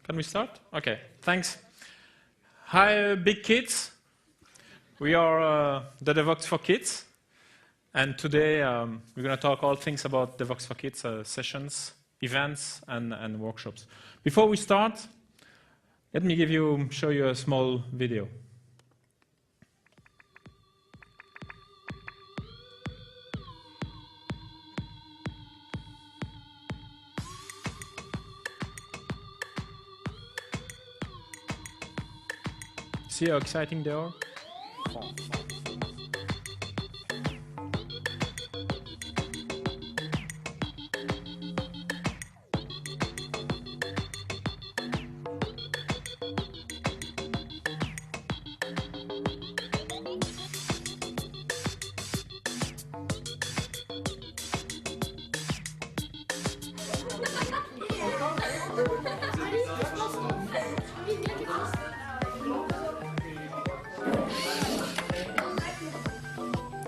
Can we start? Okay, thanks. Hi, big kids. We are the Devoxx4Kids, and today we're going to talk all things about Devoxx4Kids sessions, events, and workshops. Before we start, let me show you a small video. See how exciting they are?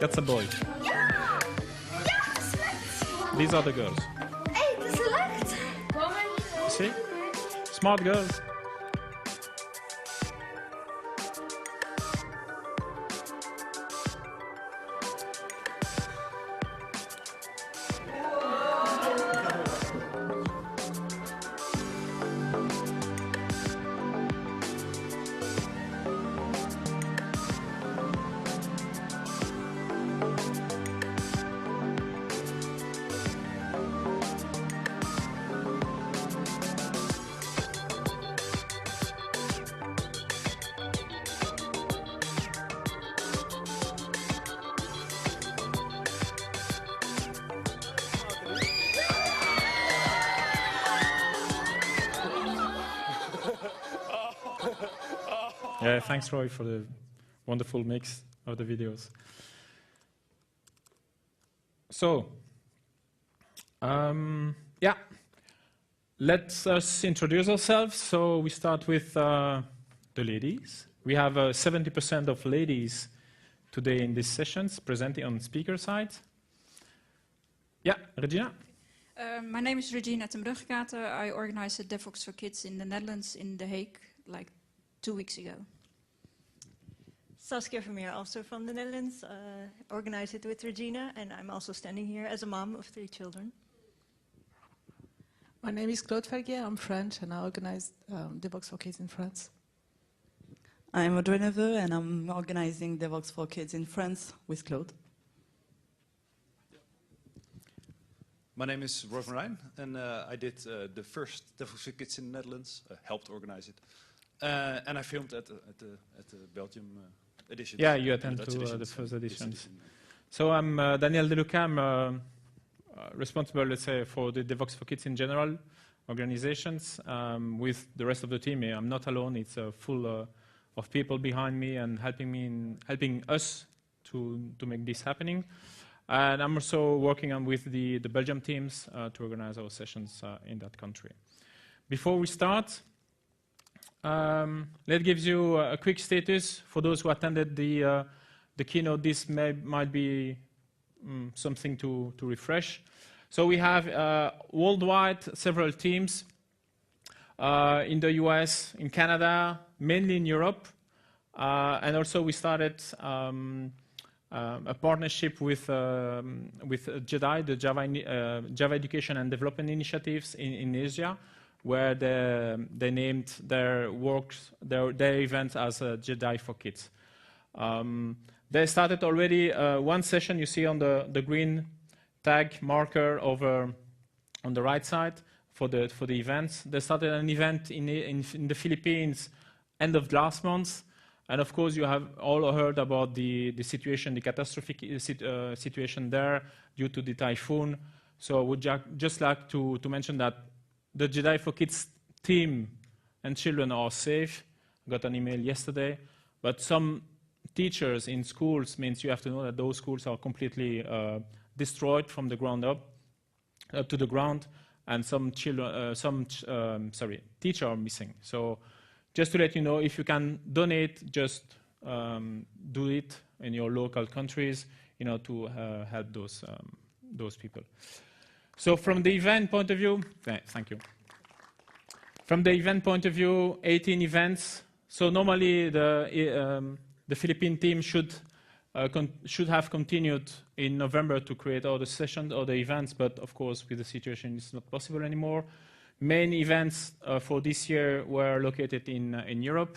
That's a boy. Ja! Ja, geselect! These are the girls. Hey, geselect! See? Smart girls. Yeah, thanks, Roy, for the wonderful mix of the videos. So, yeah, let's us introduce ourselves. So we start with the ladies. We have 70% of ladies today in these sessions presenting on speaker side. Yeah, Regina? My name is Regina ten Bruggegaten. I organized the Devoxx4Kids in the Netherlands in The Hague like 2 weeks ago. Saskia Vermeer, also from the Netherlands, organized it with Regina, and I'm also standing here as a mom of 3 children. My name is Claude Falguier, I'm French, and I organized Devoxx4Kids in France. I'm Audrey Neveu, and I'm organizing Devoxx4Kids in France with Claude. My name is Roy van Rijn, and I did the first Devoxx4Kids in the Netherlands, helped organize it. And I filmed at the Belgium edition. Yeah, you attended to the first editions. So I'm Daniel Deluca. I'm responsible, let's say, for the Devoxx4Kids in general organizations with the rest of the team. I'm not alone. It's full of people behind me and helping us to make this happening. And I'm also working on with the Belgium teams to organize our sessions in that country. Before we start, let's give you a quick status for those who attended the keynote. This might be something to refresh. So we have worldwide several teams in the US, in Canada, mainly in Europe, and also we started a partnership with JDI, the Java Education and Development Initiatives in Asia, where they named their events as JDuchess4Kids. They started already one session you see on the green tag marker over on the right side for the events. They started an event in the Philippines end of last month. And of course, you have all heard about the situation, the catastrophic situation there due to the typhoon. So I would just like to mention that the JDuchess4Kids team and children are safe. I got an email yesterday. But some teachers in schools means you have to know that those schools are completely destroyed from the ground up to the ground, and some teachers are missing. So just to let you know, if you can donate, just do it in your local countries, to help those people. So from the event point of view, thank you. From the event point of view, 18 events. So normally the Philippine team should have continued in November to create all the sessions, all the events, but of course with the situation it's not possible anymore. Main events for this year were located in Europe.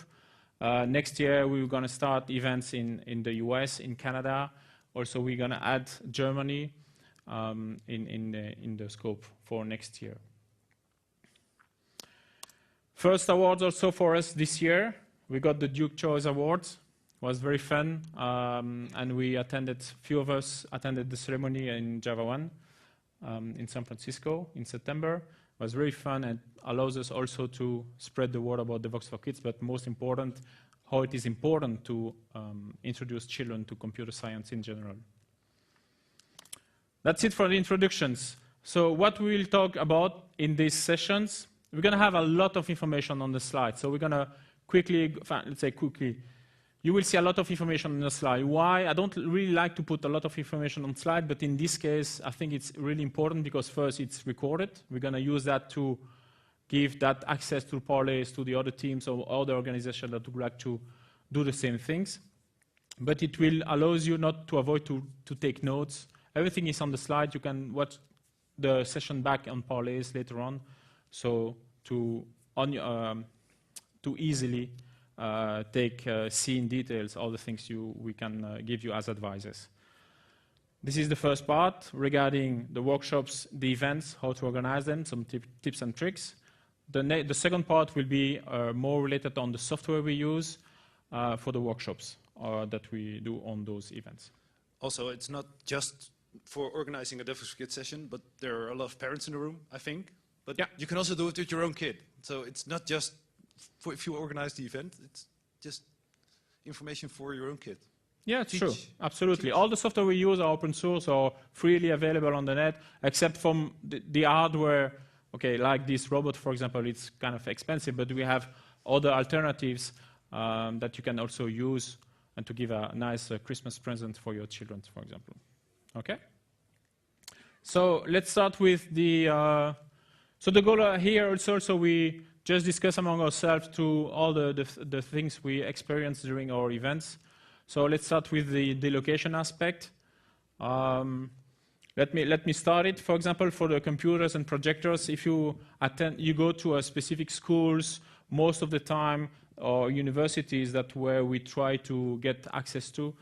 Next year we're going to start events in the US, in Canada. Also we're going to add Germany in the scope for next year. First awards also for us this year. We got the Duke Choice Awards. It was very fun, and few of us attended the ceremony in Java 1 in San Francisco in September. It was very fun and allows us also to spread the word about Devoxx4Kids, but most important, how it is important to introduce children to computer science in general. That's it for the introductions. So what we will talk about in these sessions, we're going to have a lot of information on the slide. So we're going to quickly, you will see a lot of information on the slide. Why? I don't really like to put a lot of information on slide, but in this case, I think it's really important because first it's recorded. We're going to use that to give that access to parlays to the other teams or other organizations that would like to do the same things. But it will allow you not to avoid to take notes. Everything is on the slide. You can watch the session back on parlays later on. So to easily see in details all the things we can give you as advisors. This is the first part regarding the workshops, the events, how to organize them, some tips and tricks. The second part will be more related on the software we use for the workshops that we do on those events. Also, it's not just for organizing a Devoxx4Kids session, but there are a lot of parents in the room, I think. But yeah, you can also do it with your own kid. So it's not just for if you organize the event, it's just information for your own kid. Yeah, it's true. Absolutely. All the software we use are open source or freely available on the net, except from the hardware. Okay, like this robot, for example, it's kind of expensive, but we have other alternatives that you can also use and to give a nice Christmas present for your children, for example. Okay? So let's start with the... So the goal here also we just discuss among ourselves to all the things we experience during our events. So let's start with the location aspect. Let me start it. For example, for the computers and projectors, if you go to a specific schools, most of the time, or universities where we try to get access to,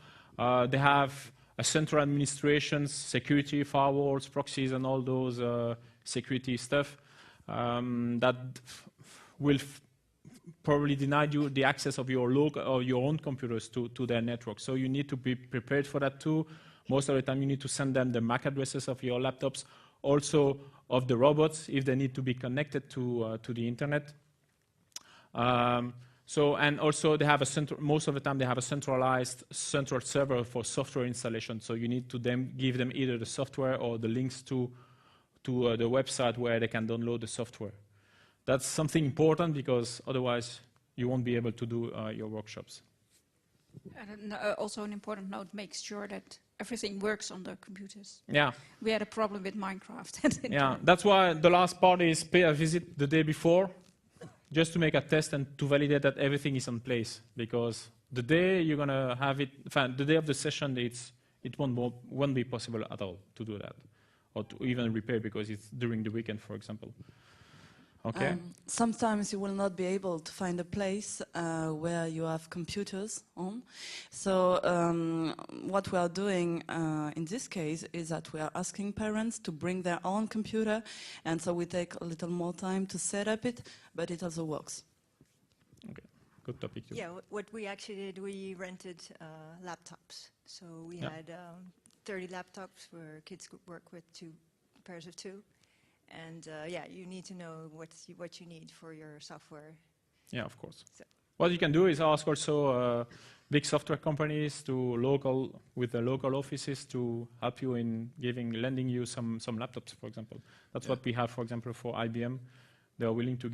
they have a central administration, security, firewalls, proxies, and all those security stuff. That will probably deny you the access of your local or your own computers to their network. So you need to be prepared for that too. Most of the time you need to send them the MAC addresses of your laptops, also of the robots if they need to be connected to the internet. And also they have most of the time they have a central server for software installation. So you need to give them either the software or the links to the website where they can download the software. That's something important because otherwise you won't be able to do your workshops. And also an important note, make sure that everything works on the computers. Yeah. We had a problem with Minecraft. Yeah, that's why the last part is pay a visit the day before, just to make a test and to validate that everything is in place. Because the day you're gonna have it, the day of the session, it won't be possible at all to do that, or to even repair because it's during the weekend, for example. Okay. Sometimes you will not be able to find a place where you have computers on. So what we are doing in this case is that we are asking parents to bring their own computer, and so we take a little more time to set up it, but it also works. Okay, good topic too. Yeah, what we actually did, we rented laptops. So we had 30 laptops where kids could work with pairs of two. And yeah, you need to know what you need for your software. Yeah, of course. So what you can do is ask also big software companies with the local offices to help you in lending you some laptops, for example. That's what we have, for example, for IBM. They are willing to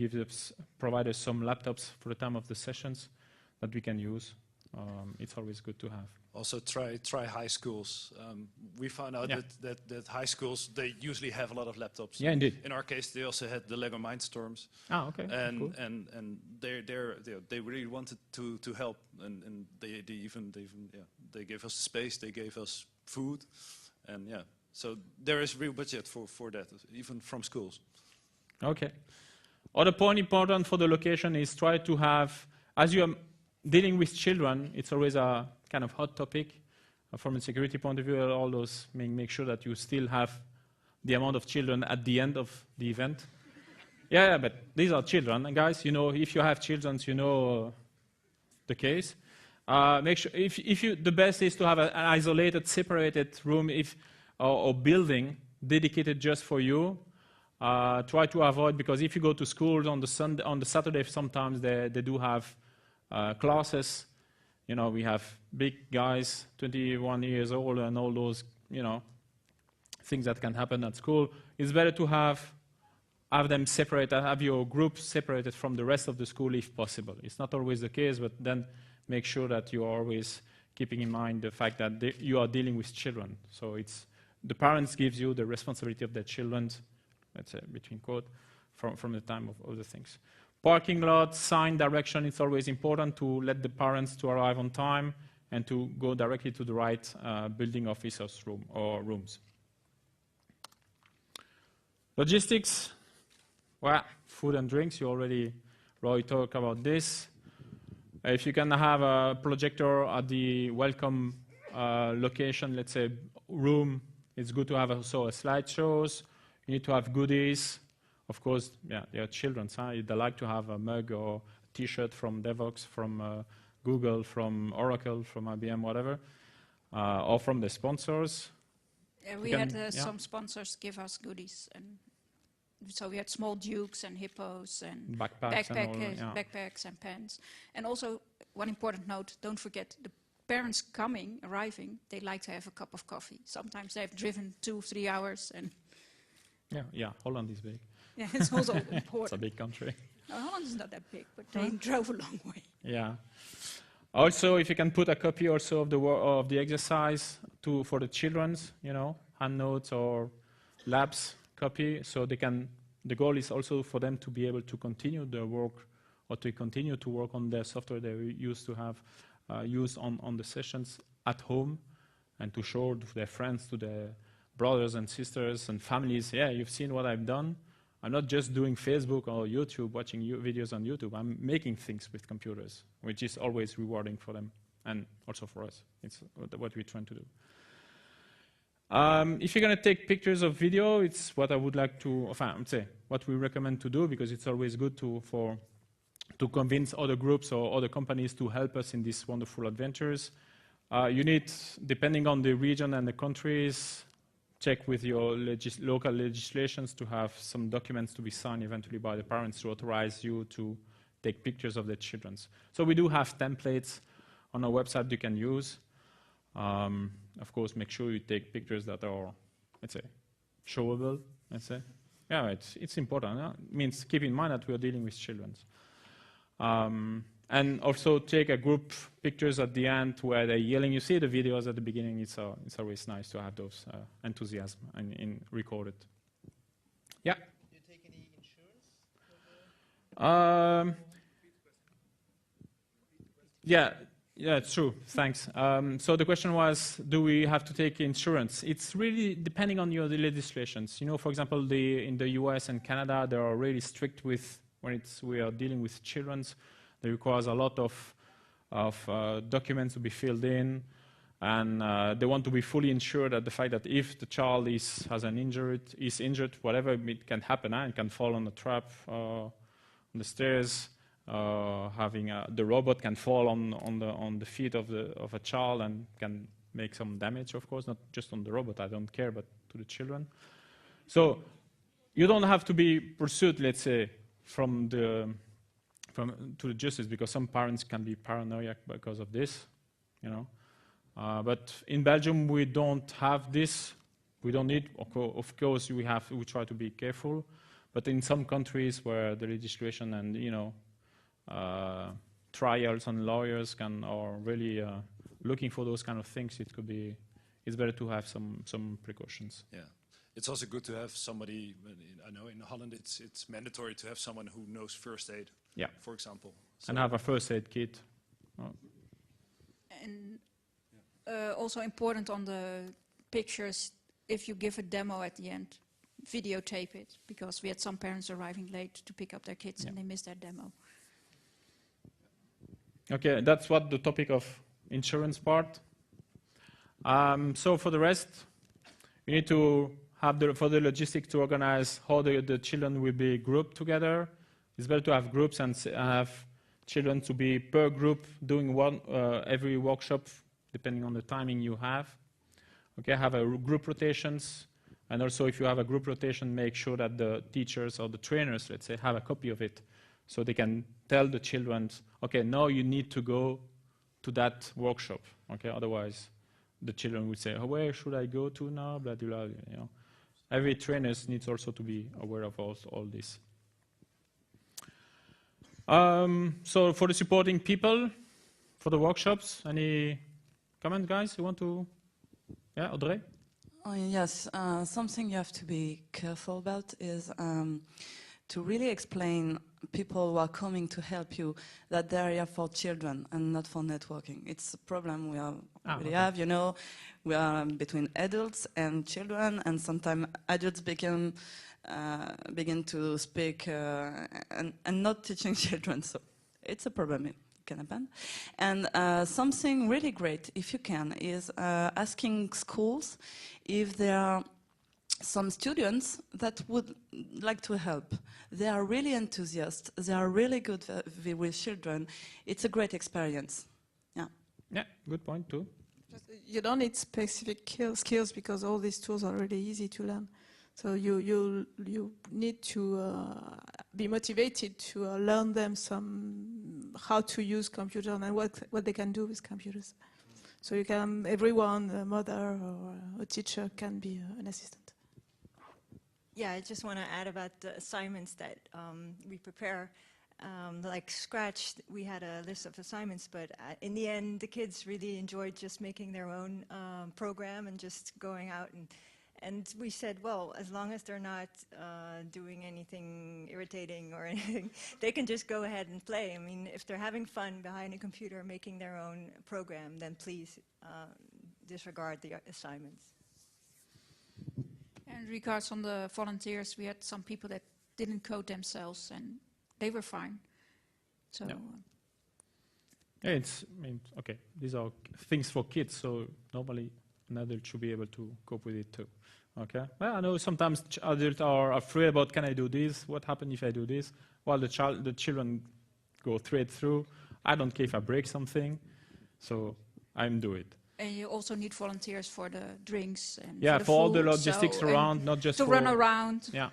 provide us some laptops for the time of the sessions that we can use. it's always good to have. Also try high schools. We found out that high schools, they usually have a lot of laptops. Yeah, indeed. In our case, they also had the Lego Mindstorms. Ah, okay. Cool. And they really wanted to help, and they gave us space, they gave us food, and yeah. So there is real budget for that, even from schools. Okay. Other point important for the location is try to have, as you are dealing with children, it's always a kind of hot topic from a security point of view. All those make sure that you still have the amount of children at the end of the event. Yeah, but these are children, and guys. You know, if you have children, you know the case. Make sure the best is to have an isolated, separated room or building dedicated just for you. Try to avoid, because if you go to schools on the Saturday, sometimes they do have classes. You know, we have big guys, 21 years old, and all those, you know, things that can happen at school. It's better to have them separated, have your group separated from the rest of the school if possible. It's not always the case, but then make sure that you are always keeping in mind the fact that you are dealing with children. So the parents gives you the responsibility of their children, let's say between quote, from the time of other things. Parking lot, sign direction, it's always important to let the parents to arrive on time and to go directly to the right building officer's room or rooms. Logistics, well, food and drinks, Roy talked about this. If you can have a projector at the welcome location, let's say room, it's good to have also a slideshows. You need to have goodies. Of course, yeah, they are children, so they like to have a mug or a T-shirt from Devoxx, from Google, from Oracle, from IBM, whatever, or from the sponsors. Yeah, we had some sponsors give us goodies, and so we had small dukes and hippos and backpacks and pens. And also, one important note: don't forget the parents arriving. They like to have a cup of coffee. Sometimes they've driven 2-3 hours and. Yeah, Holland is big. Yeah, it's also important. It's a big country. No, Holland is not that big, but they drove a long way. Yeah. Also, if you can put a copy also of the exercise for the children's, you know, hand notes or labs copy, so they can. The goal is also for them to be able to continue their work or to continue to work on their software they used to have used on the sessions at home, and to show to their friends, to their brothers and sisters and families, yeah, you've seen what I've done. I'm not just doing Facebook or YouTube, watching videos on YouTube. I'm making things with computers, which is always rewarding for them and also for us. It's what we're trying to do. If you're going to take pictures of video, it's what I would like to, say, what we recommend to do, because it's always good to convince other groups or other companies to help us in these wonderful adventures. You need, depending on the region and the countries, check with your local legislations to have some documents to be signed eventually by the parents to authorize you to take pictures of their children. So we do have templates on our website you can use. Of course, make sure you take pictures that are, let's say, showable, let's say. Yeah, it's important. It means keep in mind that we are dealing with children. And also take a group pictures at the end where they're yelling. You see the videos at the beginning. It's always nice to have those enthusiasm and record it. Yeah. Do you take any insurance? Yeah, it's true. Thanks. So the question was, do we have to take insurance? It's really depending on your legislations. You know, for example, in the US and Canada, they are really strict with when we are dealing with children. They requires a lot of documents to be filled in, and they want to be fully insured at the fact that if the child is injured, whatever it can happen, it can fall on the trap, on the stairs, the robot can fall on the feet of a child and can make some damage. Of course, not just on the robot. I don't care, but to the children. So you don't have to be pursued, let's say, to the justice, because some parents can be paranoid because of this, you know. But in Belgium, we don't have this. We don't need. Of course, we try to be careful. But in some countries where the legislation and trials and lawyers are really looking for those kind of things, it's better to have some precautions. Yeah. It's also good to have somebody, I know in Holland it's mandatory to have someone who knows first aid, for example. So and have a first aid kit. Oh. And also important on the pictures, if you give a demo at the end, videotape it, because we had some parents arriving late to pick up their kids and they missed their demo. Okay, that's what the topic of insurance part. So for the rest, you need to have for the logistics to organize how the children will be grouped together. It's better to have groups and have children to be per group doing every workshop, depending on the timing you have. Okay, have a group rotations, and also if you have a group rotation, make sure that the teachers or the trainers, let's say, have a copy of it, so they can tell the children, okay, now you need to go to that workshop. Okay, otherwise the children will say, oh, where should I go to now? Blah, blah, blah, you know. Every trainer needs also to be aware of all this. So for the supporting people, for the workshops, any comment, guys? You want to? Yeah, Audrey? Yes, something you have to be careful about is to really explain people who are coming to help you that they're here for children and not for networking. It's a problem we have, you know. We are between adults and children, and sometimes adults begin to speak and not teaching children. So it's a problem. It can happen. And something really great, if you can, is asking schools if there are some students that would like to help. They are really enthusiastic. They are really good with children. It's a great experience. Yeah. Yeah, good point too. You don't need specific skills because all these tools are really easy to learn. So you need to be motivated to learn them how to use computers and what they can do with computers. So everyone, a mother or a teacher, can be an assistant. Yeah, I just want to add about the assignments that we prepare. Like Scratch, we had a list of assignments, but in the end, the kids really enjoyed just making their own program and just going out. And we said, well, as long as they're not doing anything irritating or anything, they can just go ahead and play. I mean, if they're having fun behind a computer making their own program, then please disregard the assignments. And regards on the volunteers, we had some people that didn't code themselves, and they were fine. So. No. Yeah, okay. These are things for kids, so normally an adult should be able to cope with it too. Okay. Well, I know sometimes adults are afraid about, can I do this? What happens if I do this? While the children go straight through. I don't care if I break something, so I'm do it. And you also need volunteers for the drinks and for all the logistics around, not just to run around. Yeah.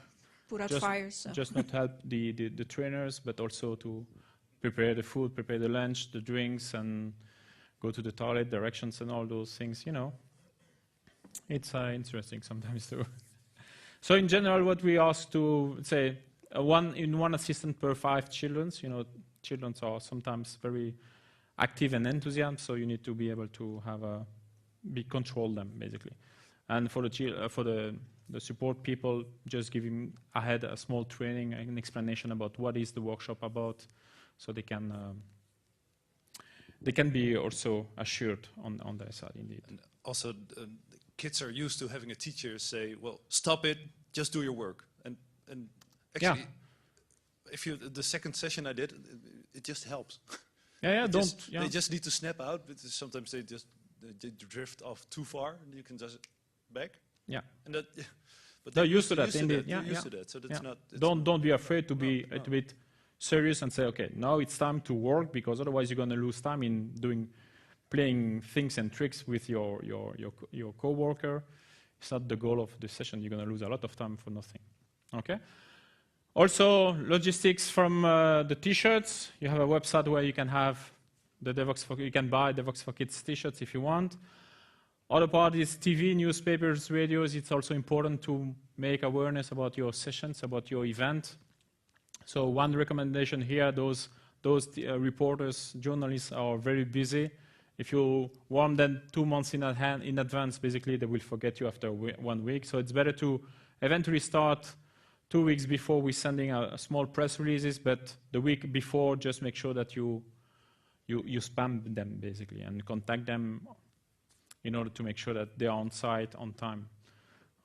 Put out fires. So. Just not help the trainers, but also to prepare the food, prepare the lunch, the drinks, and go to the toilet, directions, and all those things. You know, it's interesting sometimes too. So in general, what we ask to say one assistant per 5 children. You know, children are sometimes very active and enthusiastic, so you need to be able to control them basically. And for the support people, just give him ahead a small training, an explanation about what is the workshop about, so they can be also assured on their side indeed. And also, kids are used to having a teacher say, "Well, stop it, just do your work." And actually, the second session I did, it just helps. They just need to snap out, but sometimes they drift off too far, and you can just back. Yeah, and that. But they're used to that. Indeed, used to that, so that's not. Don't be afraid to be a little bit serious and say, okay, now it's time to work, because otherwise you're going to lose time in playing things and tricks with your coworker. It's not the goal of the session. You're going to lose a lot of time for nothing. Okay. Also, logistics from the T-shirts. You have a website where you can have you can buy Devoxx4Kids T-shirts if you want. Other part is TV, newspapers, radios. It's also important to make awareness about your sessions, about your event. So one recommendation here, those those reporters, journalists are very busy. If you warn them 2 months in advance, basically they will forget you after 1 week. So it's better to eventually start 2 weeks before we're sending a small press releases, but the week before, just make sure that you spam them basically and contact them in order to make sure that they are on site on time.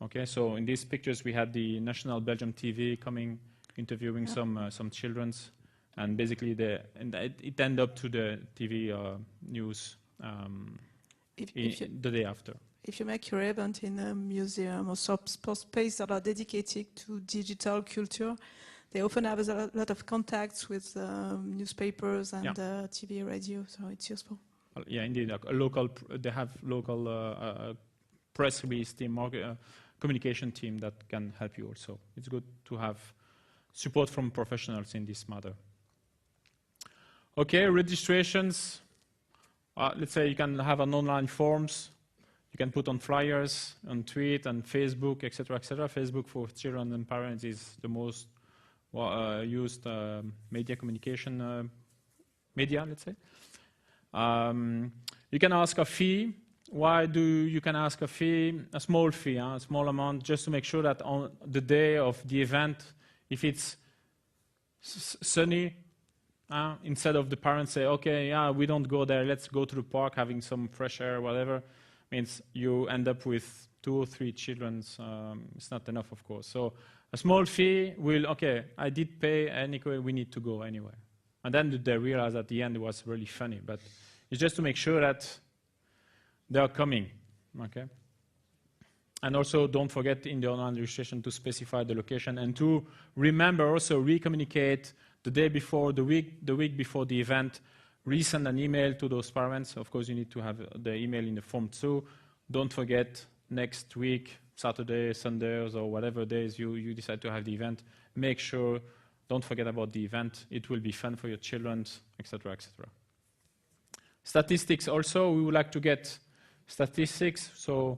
Okay, so in these pictures we had the National Belgium TV coming, interviewing some children, and basically it ended up to the TV news the day after. If you make your event in a museum or some space that are dedicated to digital culture, they often have a lot of contacts with newspapers and TV, radio, so it's useful. Yeah, indeed. They have local press release team, communication team that can help you also. It's good to have support from professionals in this matter. Okay, registrations. Let's say you can have an online forms. You can put on flyers, on tweet, and Facebook, etc., etc. Facebook for children and parents is the most used media communication media, let's say. You can ask a fee. Why do you can ask a fee? A small fee, a small amount, just to make sure that on the day of the event, if it's sunny, instead of the parents say, okay, yeah, we don't go there, let's go to the park having some fresh air, whatever, means you end up with 2 or 3 children. It's not enough, of course. So a small fee will, okay, I did pay anyway, we need to go anyway. And then they realize at the end it was really funny. But it's just to make sure that they are coming, okay? And also don't forget in the online registration to specify the location and to remember also re-communicate the day before, the week before the event, resend an email to those parents. Of course, you need to have the email in the form too. Don't forget next week, Saturday, Sundays, or whatever days you decide to have the event. Make sure, don't forget about the event. It will be fun for your children, etc., etc. Statistics also, we would like to get statistics. So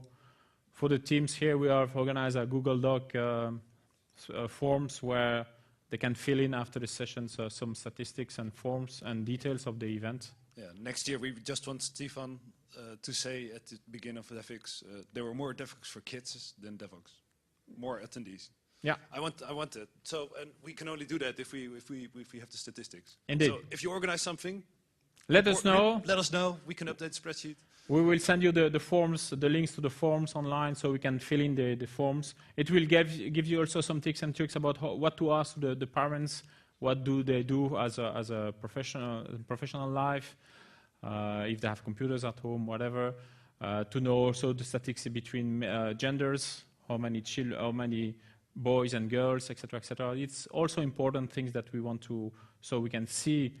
for the teams here, we have organized a Google Doc forms where they can fill in after the sessions some statistics and forms and details of the event. Yeah, next year we just want Stefan to say at the beginning of Devoxx, there were more Devoxx4Kids than Devoxx, more attendees. Yeah, I want it. So, and we can only do that if we have the statistics. Indeed. So if you organize something, let us know. Let us know. We can update the spreadsheet. We will send you the forms, the links to the forms online, so we can fill in the forms. It will give you also some tips and tricks about what to ask the parents. What do they do as a professional life? If they have computers at home, whatever. To know also the statistics between genders, how many boys and girls, etc., etc. It's also important things that we want to, so we can see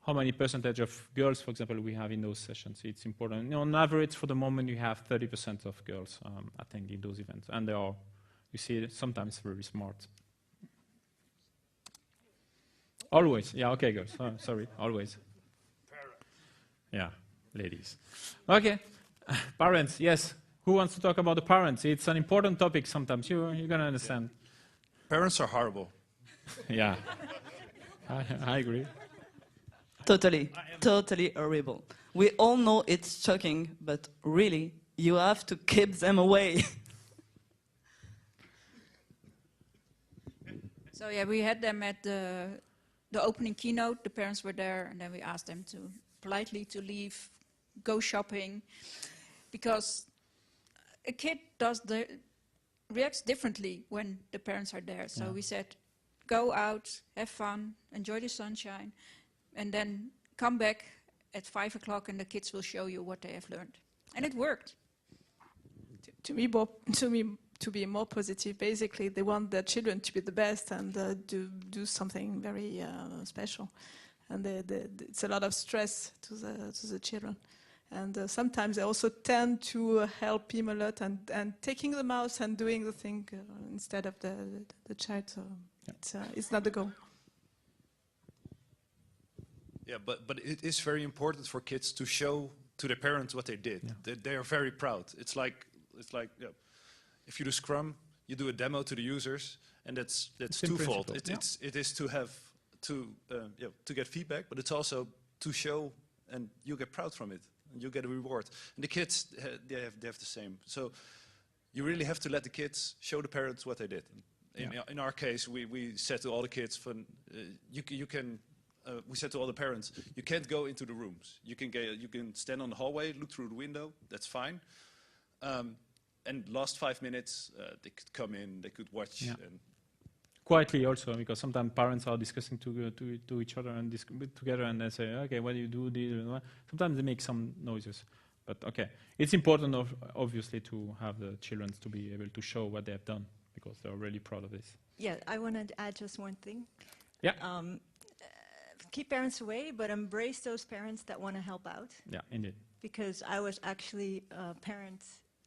how many percentage of girls, for example, we have in those sessions. It's important. You know, on average, for the moment, you have 30% of girls attending those events. And they are, you see, sometimes very smart. Always. Yeah, okay, girls. Sorry, always. Yeah, ladies. Okay, parents, yes. Who wants to talk about the parents? It's an important topic sometimes. You're going to understand. Yeah. Parents are horrible. Yeah, I agree. Totally horrible. We all know it's shocking, but really, you have to keep them away. So yeah, we had them at the opening keynote. The parents were there, and then we asked them to politely to leave, go shopping, because a kid reacts differently when the parents are there. So we said, go out, have fun, enjoy the sunshine, and then come back at 5 o'clock and the kids will show you what they have learned. And it worked. To be more positive, basically, they want their children to be the best and do something very special. And it's a lot of stress to the children. And sometimes they also tend to help him a lot and taking the mouse and doing the thing instead of the child. So it's not the goal. Yeah, but it is very important for kids to show to their parents what they did. Yeah. They are very proud. It's like if you do Scrum, you do a demo to the users, and that's twofold. It is to get feedback, but it's also to show, and you get proud from it, and you get a reward. And the kids, they have the same. So you really have to let the kids show the parents what they did. In our case, we said to all the kids, we said to all the parents, you can't go into the rooms. You can stand on the hallway, look through the window. That's fine. And last 5 minutes, they could come in, they could watch. Yeah. And quietly also, because sometimes parents are discussing to each other and together, and they say, okay, what do you do? Sometimes they make some noises. But okay, it's important, obviously, to have the children to be able to show what they have done, because they're really proud of this. Yeah, I want to add just one thing. Yeah. Keep parents away, but embrace those parents that want to help out. Yeah, indeed. Because I was actually a parent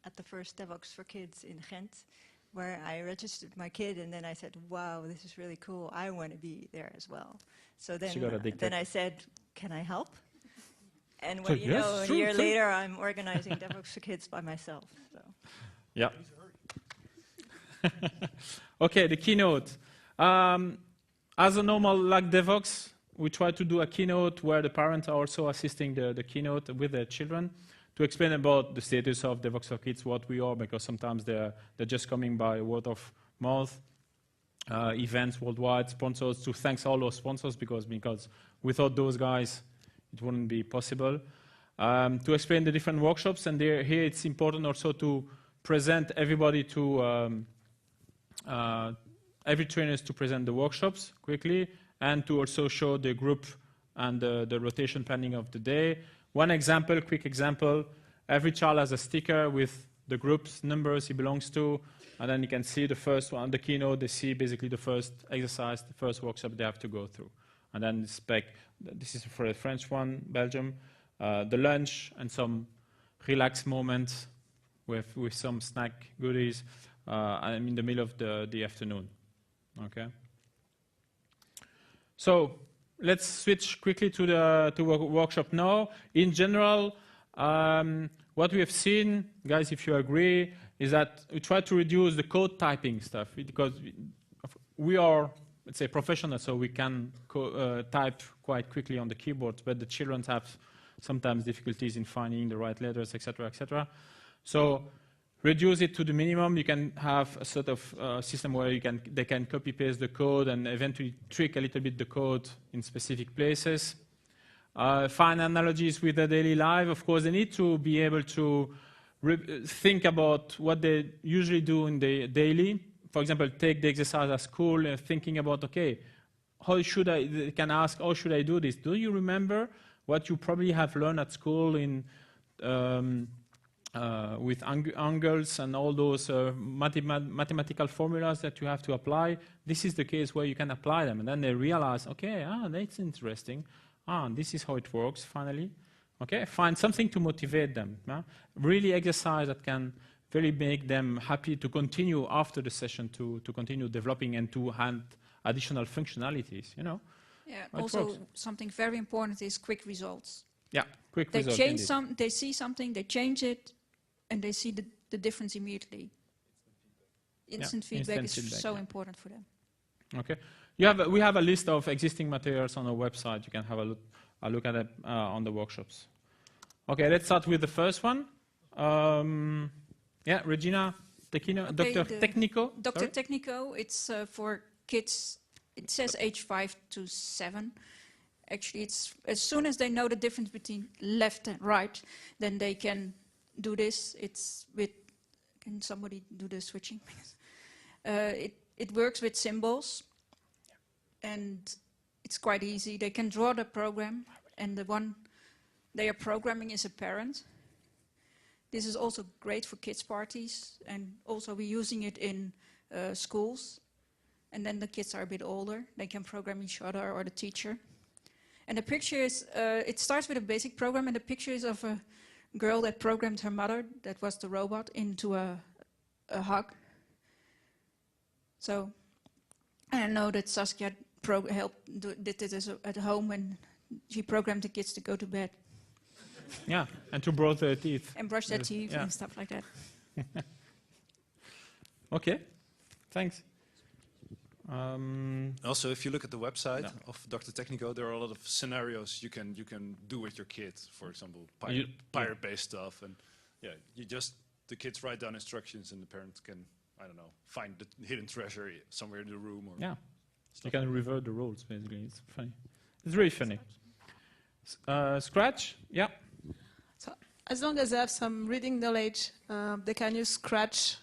at the first Devoxx4Kids in Ghent, where I registered my kid, and then I said, wow, this is really cool. I want to be there as well. So then I said, can I help? And what do you know, a year later, I'm organizing Devoxx4Kids by myself. So. Yeah. Okay, the keynote. As a normal like Devoxx, we try to do a keynote where the parents are also assisting the keynote with their children to explain about the status of Devoxx4Kids, what we are, because sometimes they're just coming by word of mouth, events worldwide, sponsors, to thank all those sponsors, because without those guys, it wouldn't be possible. To explain the different workshops, and here it's important also to present everybody to, every trainers to present the workshops quickly, and to also show the group and the rotation planning of the day. One example, quick example, every child has a sticker with the group's numbers he belongs to, and then you can see the first one, the keynote, they see basically the first exercise, the first workshop they have to go through. And then this is for the French one, Belgium, the lunch and some relaxed moments with some snack goodies in the middle of the afternoon, okay? So let's switch quickly to workshop now. In general, what we have seen, guys, if you agree, is that we try to reduce the code typing stuff, because we are, let's say, professionals, so we can type quite quickly on the keyboard, but the children have sometimes difficulties in finding the right letters, etc., etc. So reduce it to the minimum. You can have a sort of system where they can copy-paste the code and eventually trick a little bit the code in specific places. Find analogies with the daily life. Of course, they need to be able to think about what they usually do in the daily. For example, take the exercise at school and thinking about, okay, they can ask, how should I do this? Do you remember what you probably have learned at school in with angles and all those mathematical formulas that you have to apply? This is the case where you can apply them, and then they realize, okay, that's interesting. This is how it works, finally. Okay, find something to motivate them. Really exercise that can really make them happy to continue after the session, to continue developing and to add additional functionalities, you know. Yeah, also something very important is quick results. Yeah, quick results. They see something, they change it, and they see the difference immediately. Instant feedback is so important for them. Okay. We have a list of existing materials on our website. You can have a look at it on the workshops. Okay, let's start with the first one. Yeah, Regina, Dr. Technico. Dr. Technico, it's for kids, it says age 5 to 7. Actually, it's as soon as they know the difference between left and right, then they can do this. It's with, can somebody do the switching? It works with symbols. And it's quite easy. They can draw the program, and the one they are programming is a parent. This is also great for kids' parties, and also we're using it in schools. And then the kids are a bit older. They can program each other or the teacher. And the picture is, it starts with a basic program, and the picture is of a girl that programmed her mother, that was the robot, into a hug. So I know that Saskia did this at home when she programmed the kids to go to bed. Yeah, and to brush their teeth. And brush their teeth and stuff like that. Okay, thanks. Also, if you look at the website of Dr. Technico, there are a lot of scenarios you can do with your kid. For example, pirate-based stuff, and the kids write down instructions, and the parents can, I don't know, find the hidden treasure somewhere in the room. Or you can revert the roles. Basically, it's funny. It's really funny. Scratch, So as long as they have some reading knowledge, they can use Scratch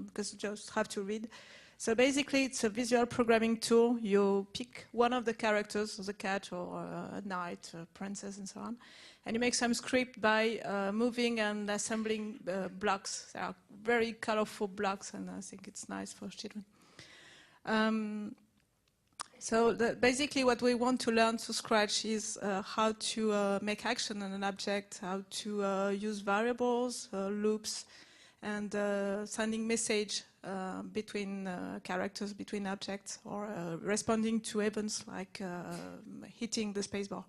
because you just have to read. So basically, it's a visual programming tool. You pick one of the characters, the cat or a knight, a princess, and so on, and you make some script by moving and assembling blocks. They are very colorful blocks, and I think it's nice for children. So basically, what we want to learn to Scratch is how to make action on an object, how to use variables, loops, and sending message between characters, between objects, or responding to events like hitting the spacebar.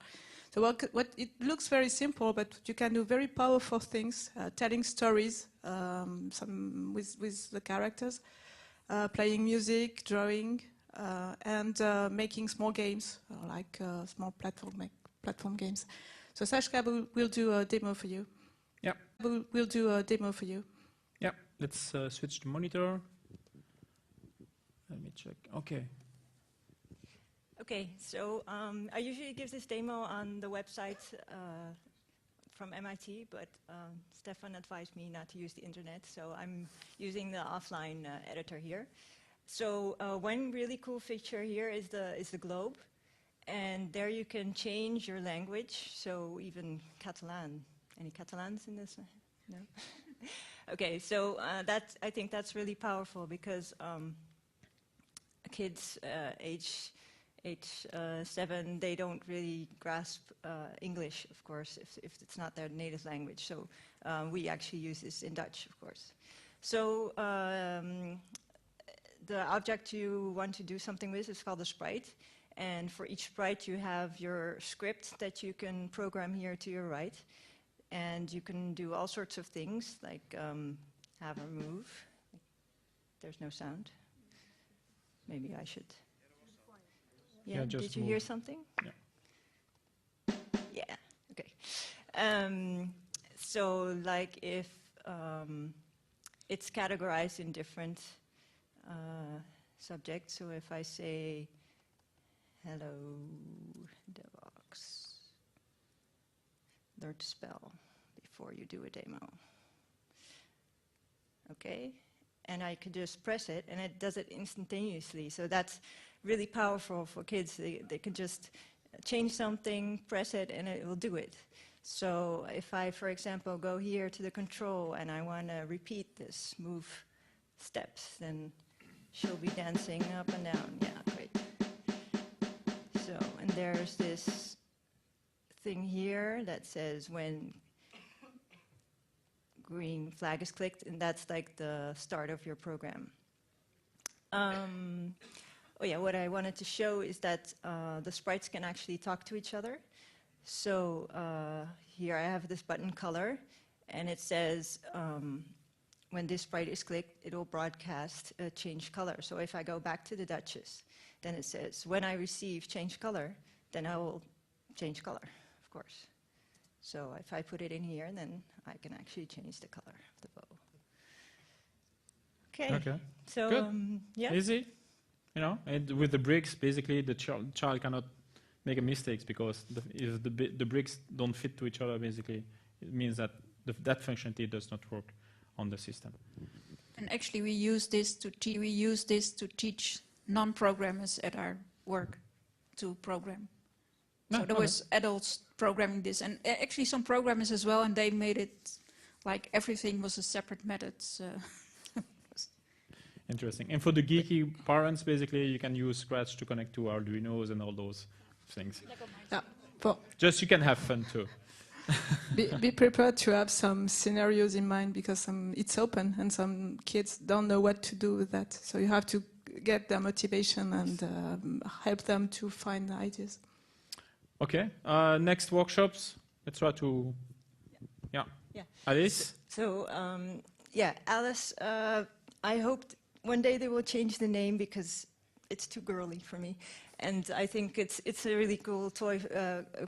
So it looks very simple, but you can do very powerful things, telling stories with the characters, playing music, drawing, and making small games, like small platform games. So Saskia will do a demo for you. Yeah. We'll do a demo for you. Yeah, let's switch the monitor. Let me check. Okay. Okay, so I usually give this demo on the website from MIT, but Stefan advised me not to use the internet, so I'm using the offline editor here. So one really cool feature here is the globe, and there you can change your language, so even Catalan. Any Catalans in this? No? Okay, so I think that's really powerful because kids age 7, they don't really grasp English, of course, if it's not their native language. So we actually use this in Dutch, of course. So the object you want to do something with is called a sprite. And for each sprite, you have your script that you can program here to your right. And you can do all sorts of things, like have her move. There's no sound. Maybe I should. Yeah, did you hear something? Yeah. Yeah, okay. So like if it's categorized in different subjects, so if I say, hello, Devoxx, learn to spell before you do a demo. Okay, and I could just press it, and it does it instantaneously. So that's really powerful for kids. They can just change something, press it, and it will do it. So if I, for example, go here to the control, and I want to repeat this move steps, then she'll be dancing up and down. Yeah, great. So, and there's this thing here that says when green flag is clicked, and that's like the start of your program. Oh yeah, what I wanted to show is that the sprites can actually talk to each other. So here I have this button color, and it says when this sprite is clicked, it will broadcast change color. So if I go back to the Duchess, then it says when I receive change color, then I will change color, of course. So if I put it in here, then I can actually change the color of the bow. Okay. So yeah. Easy. You know, and with the bricks, basically the child cannot make a mistakes because if the bricks don't fit to each other, basically it means that that functionality does not work on the system. And actually, we use this to teach non-programmers at our work to program. So there was adults programming this, and actually some programmers as well, and they made it like everything was a separate method. Interesting. And for the geeky parents, basically, you can use Scratch to connect to Arduinos and all those things. Just you can have fun too. Be prepared to have some scenarios in mind because it's open and some kids don't know what to do with that. So you have to get their motivation and help them to find ideas. Okay. Next workshops. Let's try to. Yeah. Alice. So yeah, Alice. I hope one day they will change the name because it's too girly for me. And I think it's a really cool toy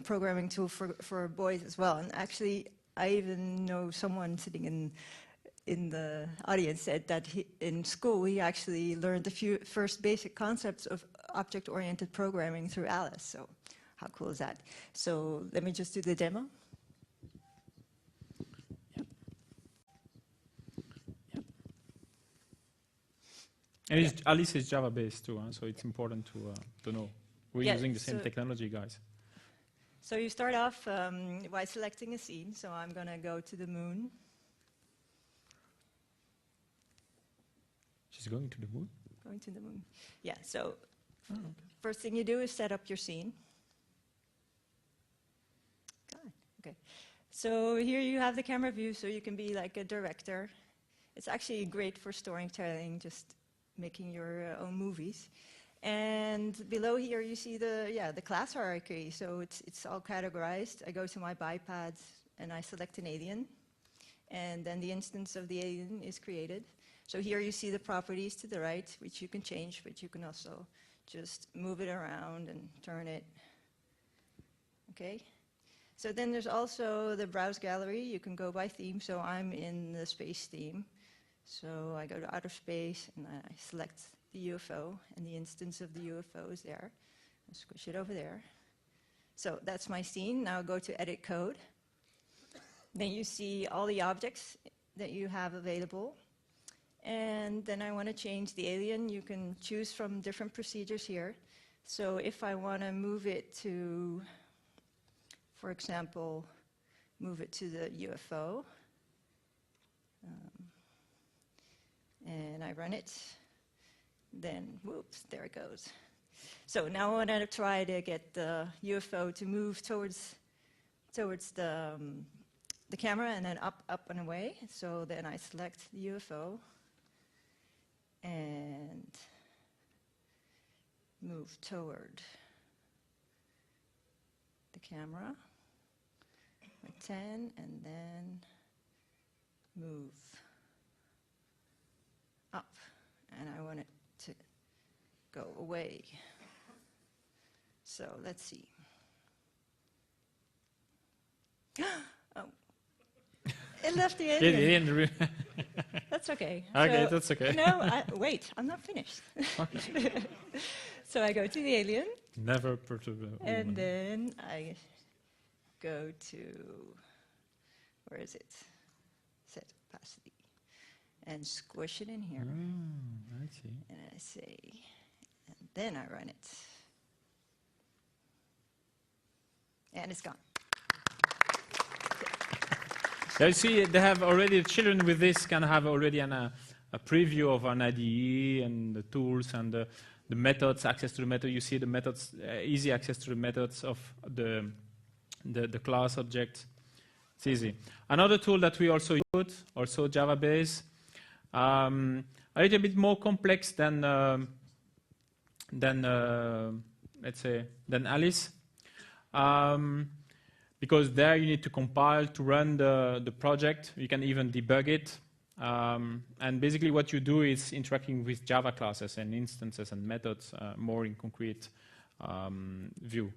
programming tool for boys as well. And actually, I even know someone sitting in the audience said that in school he actually learned the first basic concepts of object-oriented programming through Alice. So how cool is that? So let me just do the demo. And Alice is Java-based too, so it's important to know. We're using the same technology, guys. So you start off by selecting a scene. So I'm going to go to the moon. She's going to the moon? Going to the moon. Yeah, so first thing you do is set up your scene. Okay. So here you have the camera view, so you can be like a director. It's actually great for storytelling, just making your own movies. And below here you see the class hierarchy. So it's all categorized. I go to my bipads and I select an alien. And then the instance of the alien is created. So here you see the properties to the right, which you can change, but you can also just move it around and turn it. Okay. So then there's also the browse gallery. You can go by theme. So I'm in the space theme. So I go to outer space and I select the UFO, and the instance of the UFO is there. I'll squish it over there. So that's my scene. Now go to edit code. Then you see all the objects that you have available. And then I want to change the alien. You can choose from different procedures here. So if I want to move it to, for example, move it to the UFO, and I run it, then whoops, there it goes. So now I want to try to get the UFO to move towards the camera and then up and away. So then I select the UFO and move toward the camera with 10 and then move up, and I want it to go away. So let's see. Oh, it left the alien. That's okay. Okay, that's okay. No, wait, I'm not finished. So I go to the alien. Never perturb a woman. And then I go to, where is it? Set opacity. And squish it in here. I see. And I say, and then I run it. And it's gone. Yeah, you see, they have already, children with this can have already a preview of an IDE and the tools and the methods, access to the method. You see the methods, easy access to the methods of the class object. It's easy. Another tool that we also use, also Java-based, a little bit more complex than let's say, than Alice. Because there you need to compile to run the project. You can even debug it. And basically what you do is interacting with Java classes and instances and methods more in concrete view.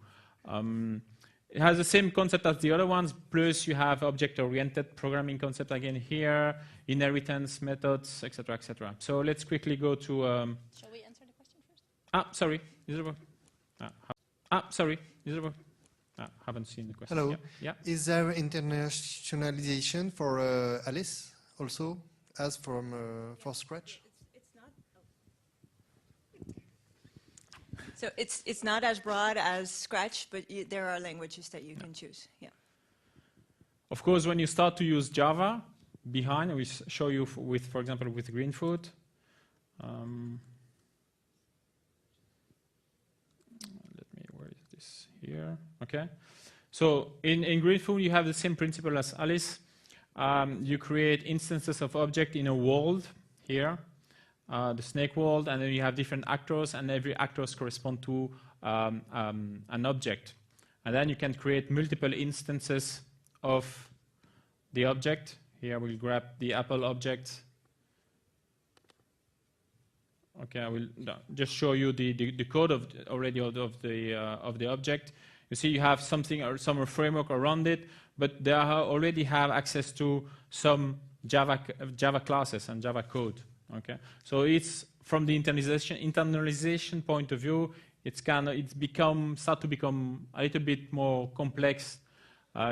It has the same concept as the other ones, plus you have object-oriented programming concept again here, inheritance methods, etc., etc. So let's quickly go to... Shall we answer the question first? Sorry. Is it work? Sorry. Is it work? Haven't seen the question. Hello. Yeah. Is there internationalization for Alice also, as from for Scratch? It's not. So it's not as broad as Scratch, but there are languages that you can choose. Yeah. Of course, when you start to use Java, behind we show you with, for example, with Greenfoot. Where is this? Here. Okay. So in Greenfoot, you have the same principle as Alice. You create instances of object in a world here, the snake world, and then you have different actors, and every actors correspond to an object. And then you can create multiple instances of the object. Here we'll grab the Apple object Okay, I will just show you the code of the object. You see, you have something or some framework around it, but they already have access to some Java classes and Java code. Okay, so it's from the internalization point of view, start to become a little bit more complex,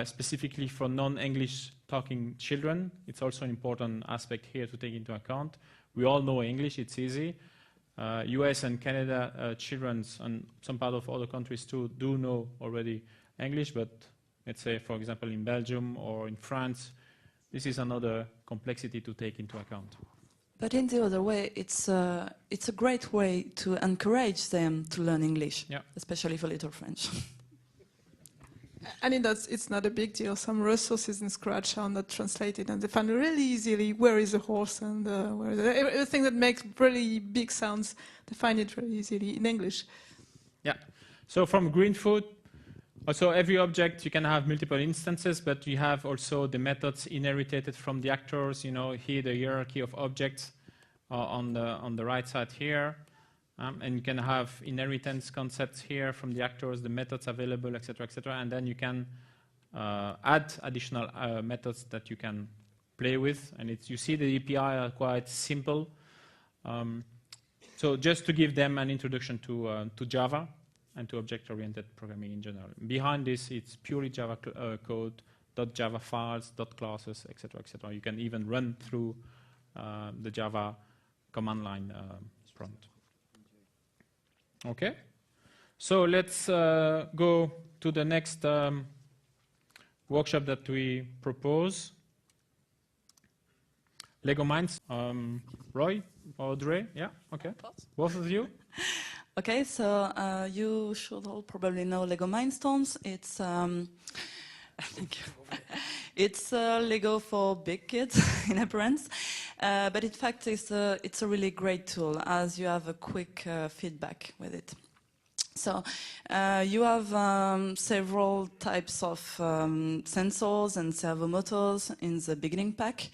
specifically for non-English talking children. It's also an important aspect here to take into account. We all know English; it's easy. US and Canada children and some part of other countries too do know already English, but let's say, for example, in Belgium or in France, this is another complexity to take into account. But in the other way, it's a great way to encourage them to learn English, especially for little French. And it's not a big deal. Some resources in Scratch are not translated, and they find really easily where is a horse and everything that makes really big sounds. They find it really easily in English. Yeah. So from Greenfoot, also every object you can have multiple instances, but you have also the methods inherited from the actors. You know, here the hierarchy of objects on the right side here. And you can have inheritance concepts here from the actors, the methods available, etc., and then you can add additional methods that you can play with. And you see the API are quite simple. So just to give them an introduction to Java and to object-oriented programming in general. Behind this, it's purely Java code, .java files, .classes, etc., etc. You can even run through the Java command line prompt. Okay, so let's go to the next workshop that we propose. Lego Minds. Roy, Audrey, yeah, okay, both of you. Okay, so you should all probably know Lego Mindstorms. It's thank you. It's Lego for big kids in appearance, but in fact it's a really great tool as you have a quick feedback with it. So you have several types of sensors and servo motors in the beginning pack.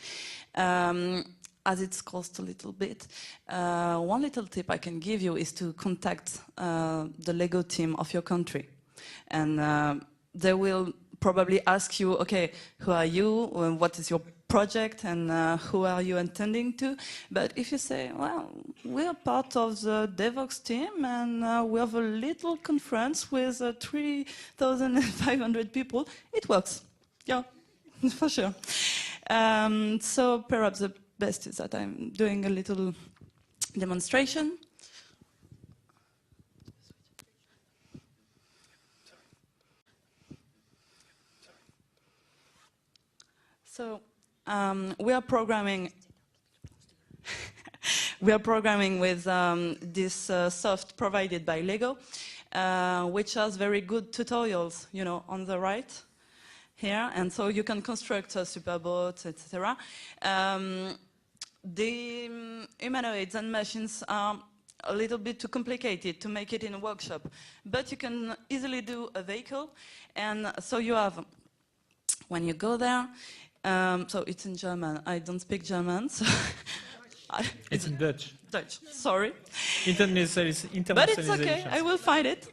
As it's cost a little bit, one little tip I can give you is to contact the Lego team of your country, and they will probably ask you, okay, who are you, what is your project, and who are you intending to? But if you say, well, we are part of the Devoxx team, and we have a little conference with 3,500 people, it works. Yeah, for sure. So perhaps the best is that I'm doing a little demonstration. So we are programming. We are programming with this soft provided by Lego, which has very good tutorials, you know, on the right here, and so you can construct a superbot, etc. The humanoids and machines are a little bit too complicated to make it in a workshop, but you can easily do a vehicle, and so you have, when you go there. So it's in German. I don't speak German, so it's in Dutch. Dutch, sorry. Internationalization. But it's okay, I will find it.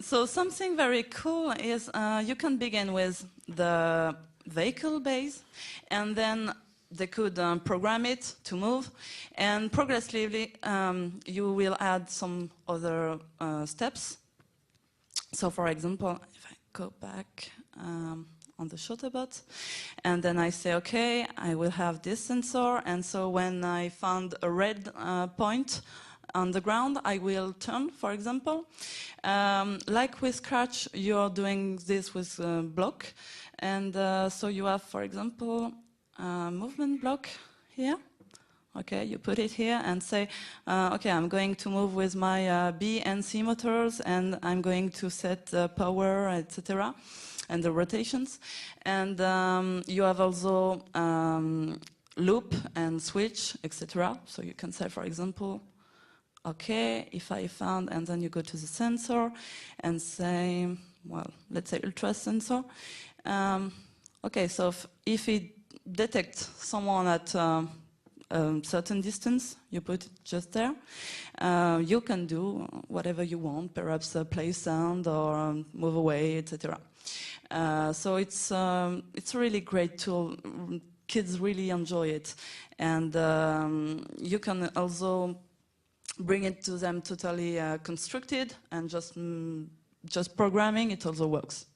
So something very cool is you can begin with the vehicle base, and then they could program it to move, and progressively you will add some other steps. So for example, if I go back, on the shutterbot, and then I say, okay, I will have this sensor, and so when I found a red point on the ground, I will turn, for example. Like with Scratch, you're doing this with a block, and so you have, for example, a movement block here. Okay, you put it here and say, okay, I'm going to move with my B and C motors, and I'm going to set power, etc., and the rotations. And you have also loop and switch, etc. So you can say, for example, okay, if I found, and then you go to the sensor and say, well, let's say ultra sensor. Okay, so if it detects someone at a certain distance, you put it just there. You can do whatever you want, perhaps play sound or move away, etc. So it's a really great tool. Kids really enjoy it, and you can also bring it to them totally constructed and just programming. It also works.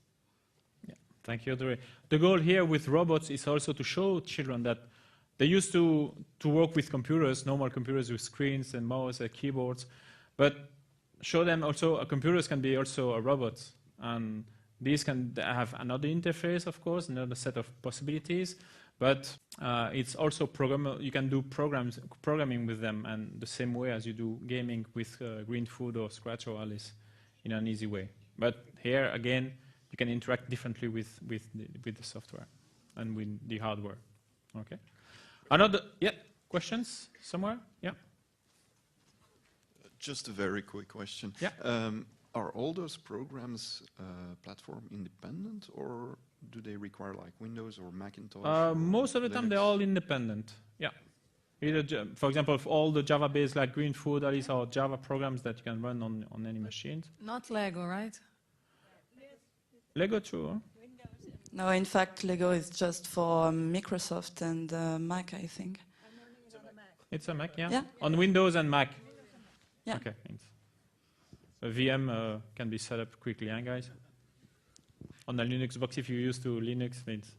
Yeah, thank you, Audrey. The goal here with robots is also to show children that they used to work with computers, normal computers with screens and mouse and keyboards, but show them also computers can be also a robot, and these can have another interface, of course, another set of possibilities, but it's also you can do programming with them, and the same way as you do gaming with Greenfoot or Scratch or Alice in an easy way. But here, again, you can interact differently with the software and with the hardware. Okay. Another, questions somewhere? Yeah. Just a very quick question. Yeah. Are all those programs platform independent, or do they require like Windows or Macintosh? Most of the time, they're all independent. Yeah. Either, for example, all the Java-based like Greenfoot, Alice, are Java programs that you can run on any machines. Not Lego, right? Lego too. Huh? No, in fact, Lego is just for Microsoft and Mac, I think. It's a Mac, yeah? Yeah. On Windows and Mac. Yeah. Okay, thanks. A VM can be set up quickly, huh, guys? On a Linux box, if you're used to Linux, means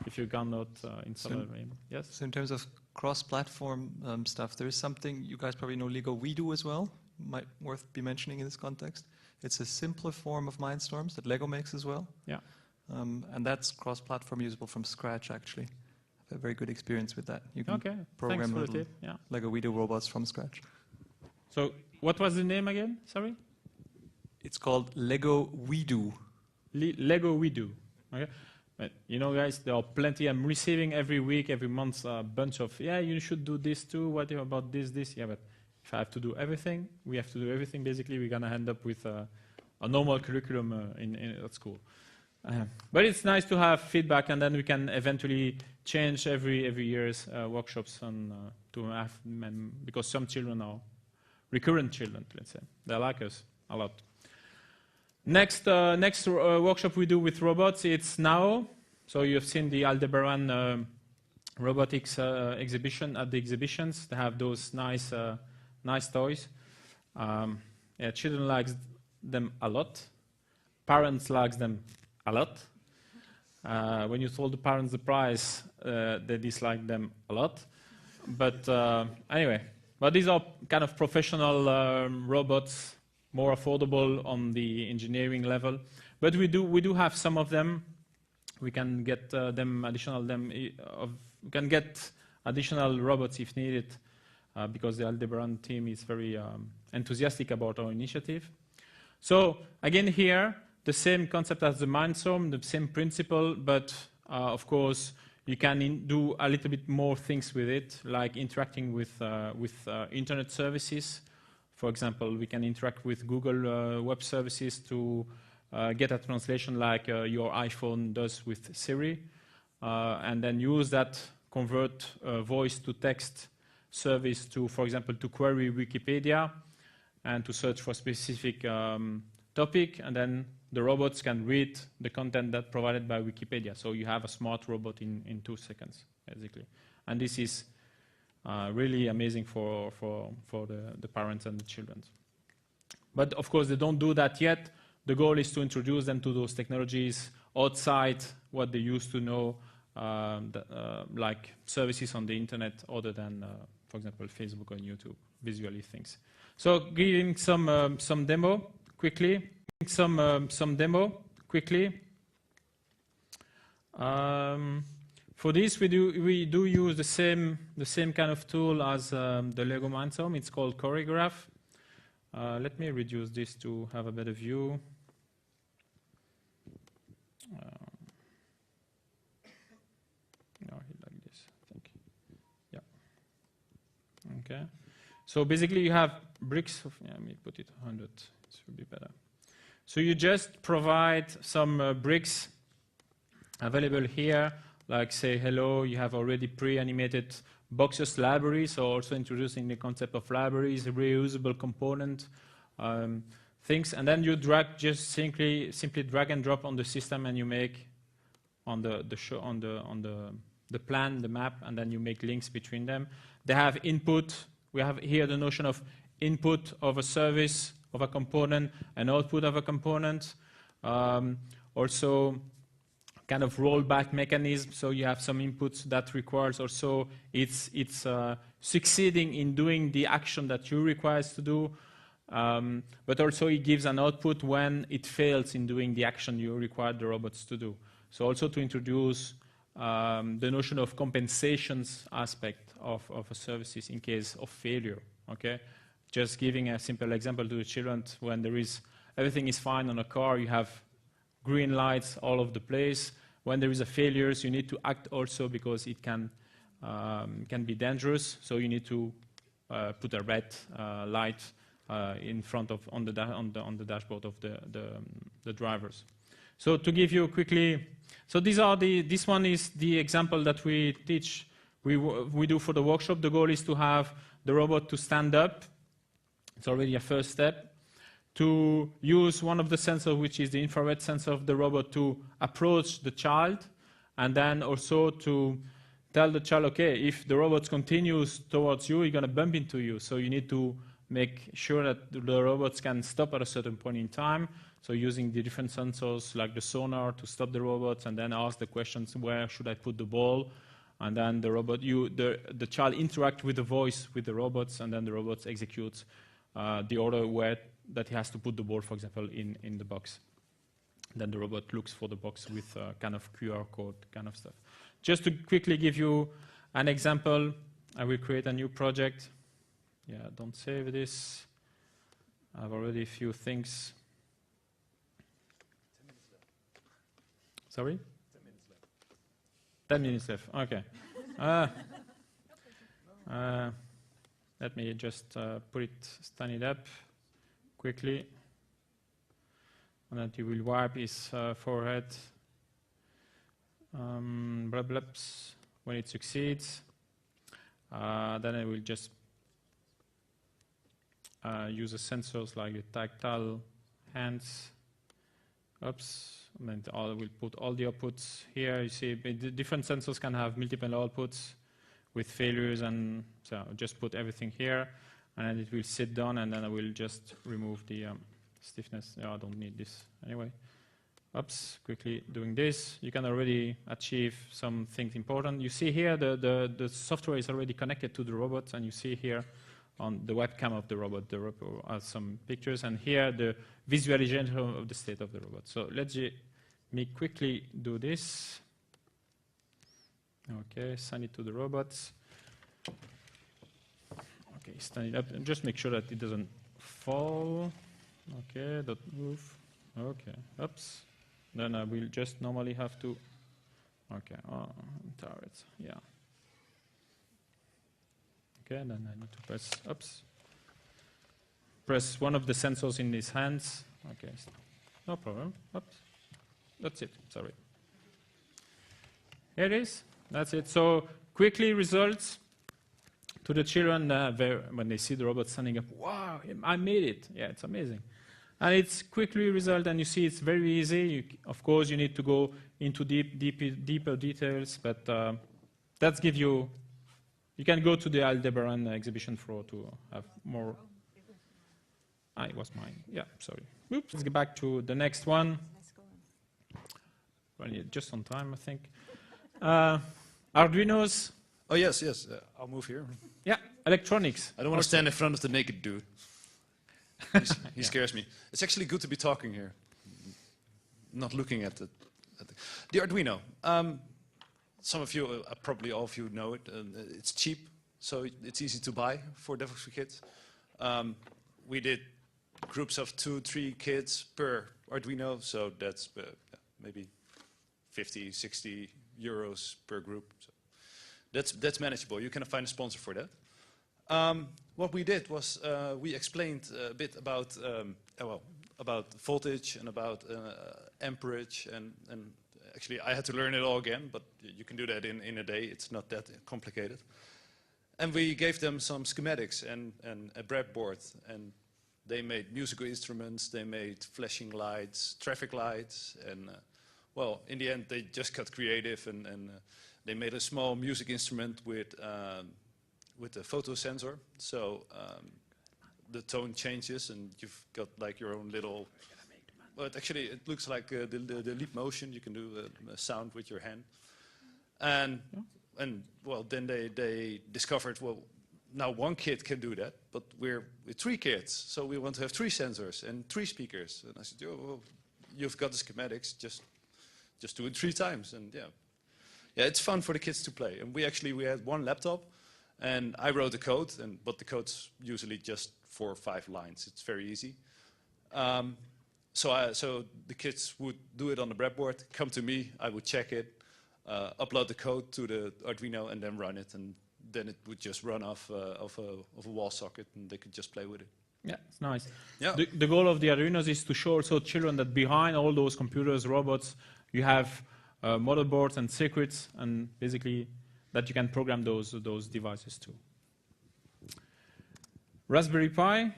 if you cannot install a VM. Yes? So in terms of cross-platform stuff, there is something, you guys probably know Lego WeDo as well, might worth be mentioning in this context. It's a simpler form of Mindstorms that Lego makes as well. Yeah. And that's cross-platform usable from scratch, actually. I have a very good experience with that. You can program little Lego WeDo robots from scratch. So what was the name again? Sorry? It's called Lego WeDo. Lego WeDo. Okay. But you know, guys, there are plenty. I'm receiving every week, every month, a bunch of, you should do this too. What about this? Yeah, but if I have to do everything, we have to do everything. Basically, we're going to end up with a normal curriculum at school. But it's nice to have feedback, and then we can eventually change every year's workshops and to have because some children are recurrent children, let's say. They like us a lot. Next workshop we do with robots, it's now. So you've seen the Aldebaran robotics exhibition at the exhibitions. They have those nice toys. Children like them a lot. Parents like them a lot. When you told the parents the price, they dislike them a lot. But anyway, but these are kind of professional robots, more affordable on the engineering level. But we do have some of them. We can get we can get additional robots if needed, because the Aldebaran team is very enthusiastic about our initiative. So again here, the same concept as the Mindstorm, the same principle, but of course you can do a little bit more things with it, like interacting with internet services. For example, we can interact with Google Web Services to get a translation like your iPhone does with Siri, and then use that convert voice to text service to, for example, to query Wikipedia and to search for specific topic, and then the robots can read the content that's provided by Wikipedia. So you have a smart robot in 2 seconds, basically. And this is really amazing for the parents and the children. But of course, they don't do that yet. The goal is to introduce them to those technologies outside what they used to know, like services on the internet other than, for example, Facebook or YouTube, visually things. So giving some demo quickly. For this, we do use the same kind of tool as the Lego Mindstorm. It's called Choreograph. Let me reduce this to have a better view. Like this, I think. Yeah. Okay. So basically, you have bricks. Let me put it 100. It should be better. So you just provide some bricks available here, like say hello. You have already pre-animated boxes libraries, so also introducing the concept of libraries, reusable component things, and then you just simply drag and drop on the system, and you make on the plan, the map, and then you make links between them. They have input. We have here the notion of input of a service of a component and output of a component. Also, kind of rollback mechanism. So you have some inputs that requires also it's succeeding in doing the action that you requires to do. But also it gives an output when it fails in doing the action you require the robots to do. So also to introduce the notion of compensations aspect of a services in case of failure. Okay, just giving a simple example to the children: when everything is fine on a car, you have green lights all over the place. When there is a failure, you need to act also because it can be dangerous. So you need to put a red light in front of on the dashboard of the drivers. So to give you quickly, so this one is the example that we teach. We do for the workshop. The goal is to have the robot to stand up. It's already a first step. To use one of the sensors, which is the infrared sensor of the robot, to approach the child, and then also to tell the child, okay, if the robot continues towards you, he's going to bump into you. So you need to make sure that the robots can stop at a certain point in time. So using the different sensors like the sonar to stop the robots, and then ask the questions, where should I put the ball? And then the child interact with the voice with the robots, and then the robots executes the order where that he has to put the ball, for example, in the box. Then the robot looks for the box with kind of QR code kind of stuff. Just to quickly give you an example, I will create a new project. Yeah, don't save this. I have already a few things. 10 minutes left. Sorry? 10 minutes left. 10 minutes left, okay. Let me just stand it up quickly. And that you will wipe his forehead. Blubs when it succeeds. Then I will just use the sensors like the tactile hands. Oops. And then I will put all the outputs here. You see, the different sensors can have multiple outputs with failures, and so I'll just put everything here, and then it will sit down, and then I will just remove the stiffness. I don't need this anyway. Oops, quickly doing this. You can already achieve some things important. You see here the software is already connected to the robot, and you see here on the webcam of the robot has some pictures, and here the visualization of the state of the robot. So let's me quickly do this. Okay, send it to the robots. Okay, stand it up and just make sure that it doesn't fall. Okay, don't move. Okay, oops. Then I will just normally have to. Okay, turrets, yeah. Okay, then I need to press, oops. Press one of the sensors in his hands. Okay, no problem. Oops. That's it, sorry. Here it is. That's it. So quickly results to the children when they see the robot standing up. Wow, I made it. Yeah, it's amazing. And it's quickly result, and you see it's very easy. Of course, you need to go into deeper details, but that's give you. You can go to the Aldebaran exhibition floor to have more. It was mine. Yeah, sorry. Oops. Let's get back to the next one. Well, yeah, just on time, I think. Arduinos. Oh, yes. I'll move here. Yeah, electronics. I don't want to stand in front of the naked dude. He scares me. It's actually good to be talking here, not looking at the Arduino. Some of you, probably all of you know it. It's cheap, so it's easy to buy for Devoxx4Kids. We did groups of 2-3 kids per Arduino, so that's maybe 50, 60 euros per group. So that's manageable. You can find a sponsor for that. What we did was we explained a bit about voltage and about amperage, and actually I had to learn it all again, but you can do that in a day. It's not that complicated. And we gave them some schematics and a breadboard, and they made musical instruments, they made flashing lights, traffic lights, and well, in the end they just got creative and they made a small music instrument with a photo sensor, so the tone changes and you've got like your own little, well, it looks like the leap motion, you can do a sound with your hand. And well, then they discovered, well, now one kid can do that, but we're with 3 kids, so we want to have 3 sensors and 3 speakers. And I said, oh, well, you've got the schematics, just do it 3 times. And yeah, it's fun for the kids to play. And we had 1 laptop, and I wrote the code, but the code's usually just 4 or 5 lines. It's very easy. So the kids would do it on the breadboard, come to me, I would check it, upload the code to the Arduino, and then run it, and then it would just run off of a wall socket, and they could just play with it. Yeah, it's nice. Yeah. The goal of the Arduinos is to show also children that behind all those computers, robots, you have motherboards and circuits, and basically that you can program those devices too. Raspberry Pi.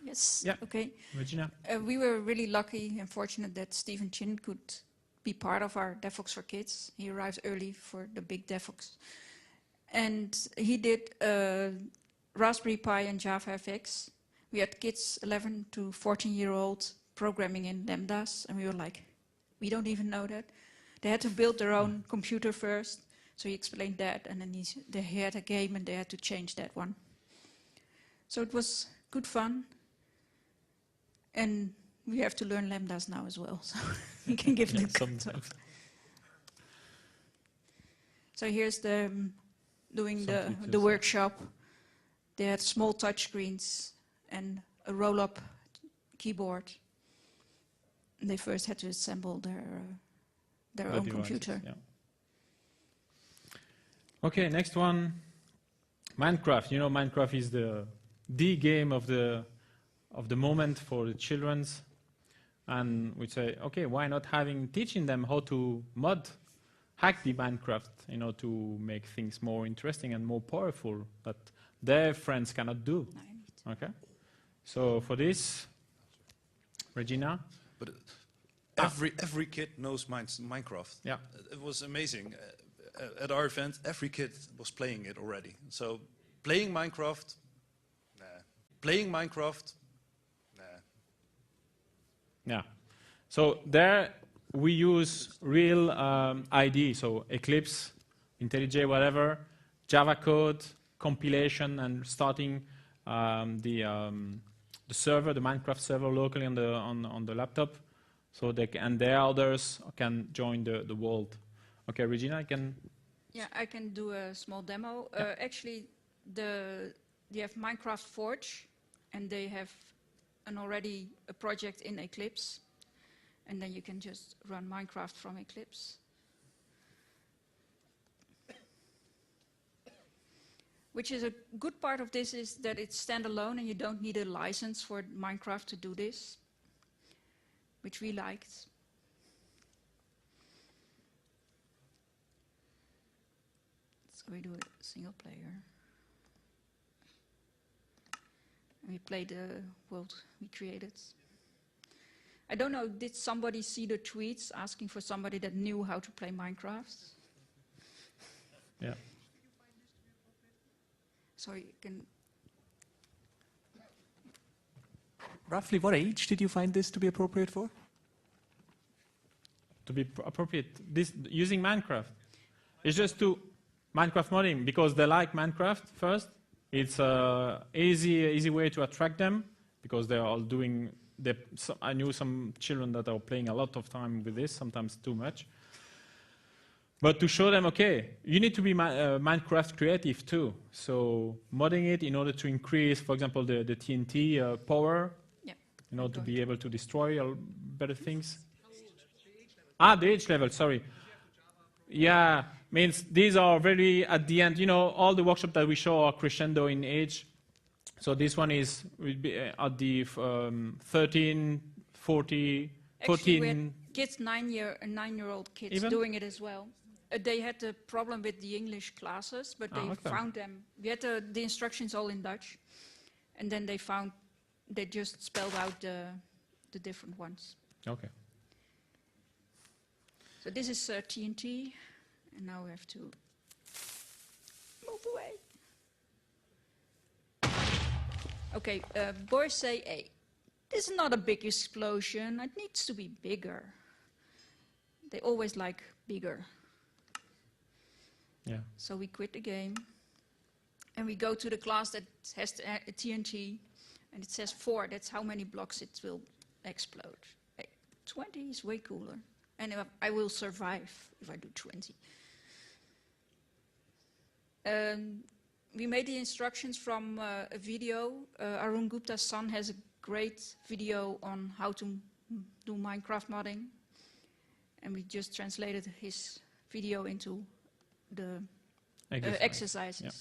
Yes. Yeah. Okay. Regina. We were really lucky and fortunate that Stephen Chin could be part of our Devoxx4Kids. He arrived early for the big Devoxx. And he did Raspberry Pi and JavaFX. We had kids 11 to 14-year-old programming in lambdas, and we were like, we don't even know that. They had to build their own computer first, so he explained that, and then they had a game and they had to change that one. So it was good fun, and we have to learn lambdas now as well, so you can give them sometimes. So here's them doing the workshop. They had small touch screens and a roll-up keyboard. And they first had to assemble their own devices, computer. Yeah. Okay, next one, Minecraft. You know, Minecraft is the game of the moment for the children's, and we say, okay, why not teaching them how to hack the Minecraft, to make things more interesting and more powerful that their friends cannot do. Okay, so for this, Regina. But every kid knows Minecraft. Yeah, it was amazing. At our event, every kid was playing it already. So playing Minecraft, nah. Playing Minecraft, nah. Yeah. So there we use real ID, so Eclipse, IntelliJ, whatever, Java code, compilation, and starting the server, the Minecraft server locally on the laptop, so their others can join the world. Okay, Regina, I can. Yeah, I can do a small demo. Yeah. Actually, they have Minecraft Forge, and they have already a project in Eclipse, and then you can just run Minecraft from Eclipse. Which is a good part of this is that it's standalone, and you don't need a license for Minecraft to do this, which we liked. So we do a single player. And we play the world we created. I don't know, did somebody see the tweets asking for somebody that knew how to play Minecraft? Yeah. So you can... Roughly what age did you find this to be appropriate for? To be appropriate, using Minecraft. It's just to Minecraft modding, because they like Minecraft first. It's an easy way to attract them, because they're all doing... I knew some children that are playing a lot of time with this, sometimes too much. But to show them, okay, you need to be Minecraft creative too. So modding it in order to increase, for example, the TNT power, to be able to destroy better things. The age level, sorry. Yeah, means these are very at the end. All the workshops that we show are crescendo in age. So this one will be at the 13, 40, Actually, 14. we had kids, 9-year-old kids even? doing it as well. They had a problem with the English classes, but they found them. We had the instructions all in Dutch, and then they just spelled out the different ones. Okay. So this is TNT, and now we have to move away. Okay, boys say, hey, this is not a big explosion, it needs to be bigger. They always like bigger. Yeah. So we quit the game, and we go to the class that has a TNT, and it says 4, that's how many blocks it will explode. Hey, 20 is way cooler, and I will survive if I do 20. We made the instructions from a video. Arun Gupta's son has a great video on how to do Minecraft modding. And we just translated his video into the exercises. Yeah.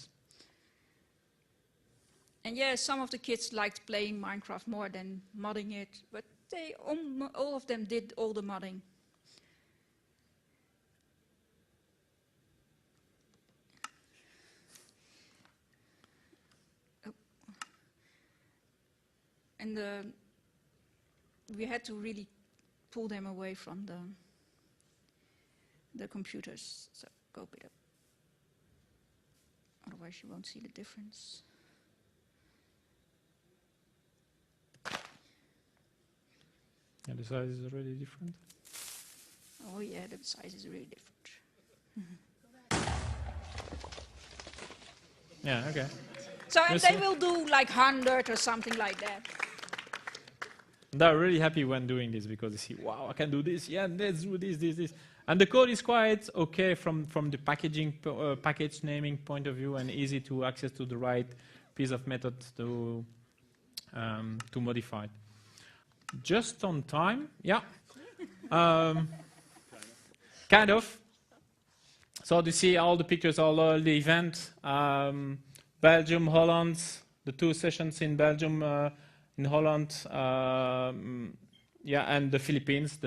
And yeah, some of the kids liked playing Minecraft more than modding it, but they all of them did all the modding. And we had to really pull them away from the computers. So go a bit up. Otherwise you won't see the difference. Yeah, the size is really different. Oh yeah, the size is really different. Yeah, okay. So and they will do like 100 or something like that. They're really happy when doing this because they see, wow, I can do this. Yeah, let's do this. And the code is quite okay from the package naming point of view, and easy to access to the right piece of method to modify. Just on time, yeah. Kind of. So you see all the pictures, all the event. Belgium, Holland, the 2 sessions in Belgium, in Holland, yeah, and the Philippines.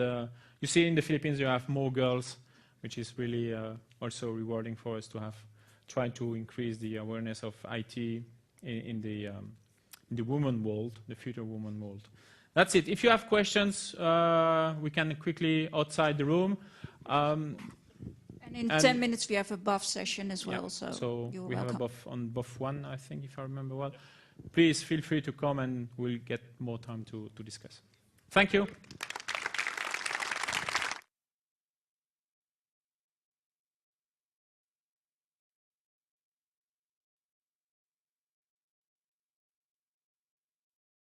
You see in the Philippines you have more girls, which is really also rewarding for us to have tried to increase the awareness of IT in the woman world, the future woman world. That's it. If you have questions, we can quickly outside the room. And in 10 minutes we have a buff session as well, yeah, so you're we welcome. have a buff on buff 1, I think, if I remember well. Please feel free to come and we'll get more time to discuss. Thank you.